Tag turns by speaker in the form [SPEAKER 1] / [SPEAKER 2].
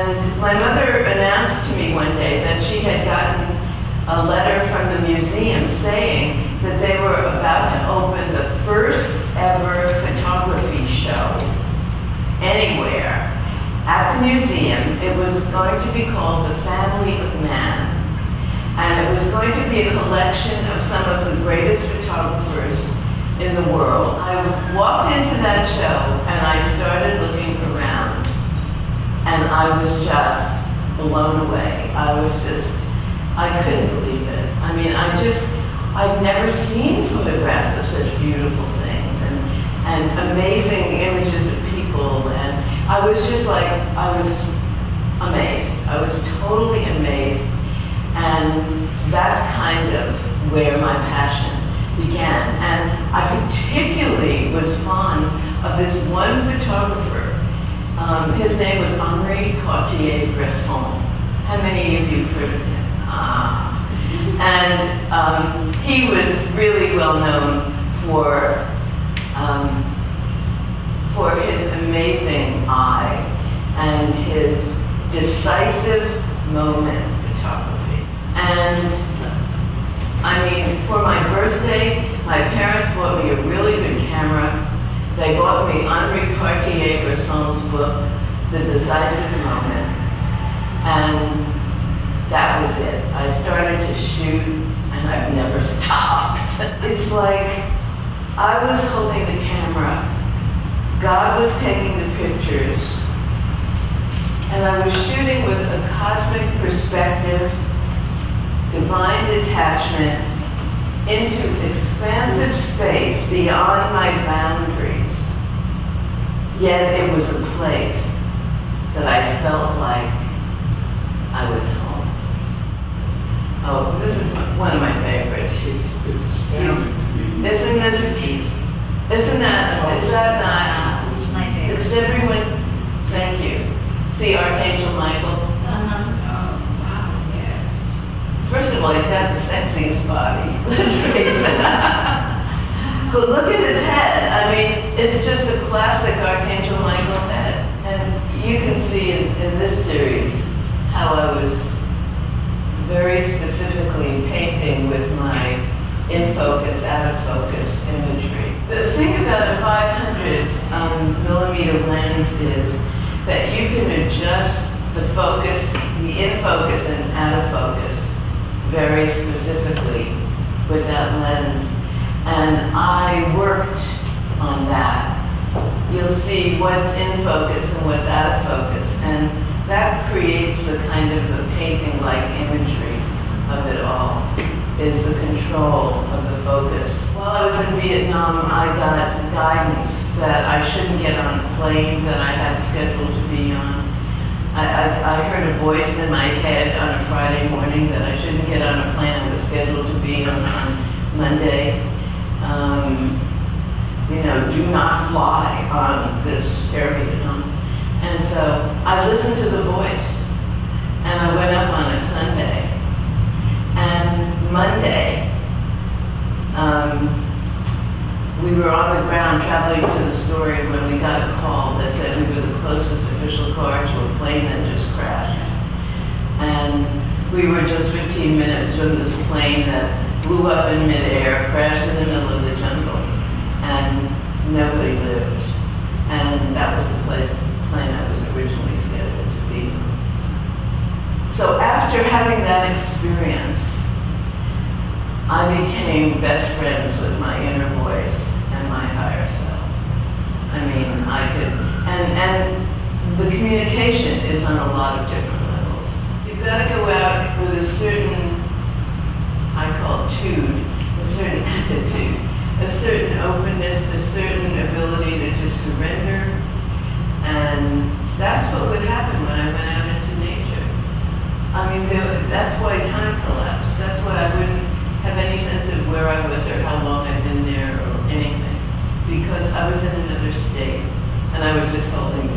[SPEAKER 1] And my mother announced to me one day that she had gotten a letter from the museum saying that they were about to open the first ever photography show anywhere at the museum. It was going to be called The Family of Man. And it was going to be a collection of some of the greatest photographers in the world. I walked into that show and I started looking around. And I was just blown away. I couldn't believe it. I mean, I'd never seen photographs of such beautiful things and amazing images of people. And I was amazed. I was totally amazed. And that's kind of where my passion began. And I particularly was fond of this one photographer. His name was Henri Cartier-Bresson. How many of you have heard of him? And he was really well known for his amazing eye and his decisive moment photography. And I mean, for my birthday, my parents bought me a really good camera. They bought me Henri Cartier-Bresson's book, The Decisive Moment, and that was it. I started to shoot, and I've never stopped. It's like I was holding the camera, God was taking the pictures, and I was shooting with a cosmic perspective, divine detachment, into expansive space beyond my boundaries. Yet it was a place that I felt like I was home. Oh, this is one of my favorites.
[SPEAKER 2] It's astounding.
[SPEAKER 1] Is that not?
[SPEAKER 3] It's my favorite.
[SPEAKER 1] Does everyone, thank you. See Archangel Michael?
[SPEAKER 3] Oh, wow, yeah.
[SPEAKER 1] First of all, he's got the sexiest body. Let's face it. But look at his head. I mean, it's just a classic Archangel Michael head. And you can see in this series how I was very specifically painting with my in-focus, out-of-focus imagery. The thing about a 500 millimeter lens is that you can adjust the focus, the in-focus and out-of-focus very specifically with that lens. And I worked on that. You'll see what's in focus and what's out of focus. And that creates the kind of the painting-like imagery of it all, is the control of the focus. While I was in Vietnam, I got guidance that I shouldn't get on a plane that I had scheduled to be on. I heard a voice in my head on a Friday morning that I shouldn't get on a plane I was scheduled to be on Monday. Do not fly on this Air Vietnam. And so I listened to the voice, and I went up on a Sunday. And Monday, we were on the ground traveling to the story when we got a call that said we were the closest official car to a plane that just crashed. And we were just 15 minutes from this plane that blew up in midair, crashed in the middle of the jungle, and nobody lived. And that was the plane I was originally scheduled to be on. So after having that experience, I became best friends with my inner voice and my higher self. I mean, I could, and the communication is on a lot of different levels. You've got to go out with a certain, I call tude, a certain attitude, a certain openness, a certain ability to just surrender. And that's what would happen when I went out into nature. I mean, that's why time collapsed. That's why I wouldn't have any sense of where I was or how long I'd been there or anything. Because I was in another state, and I was just holding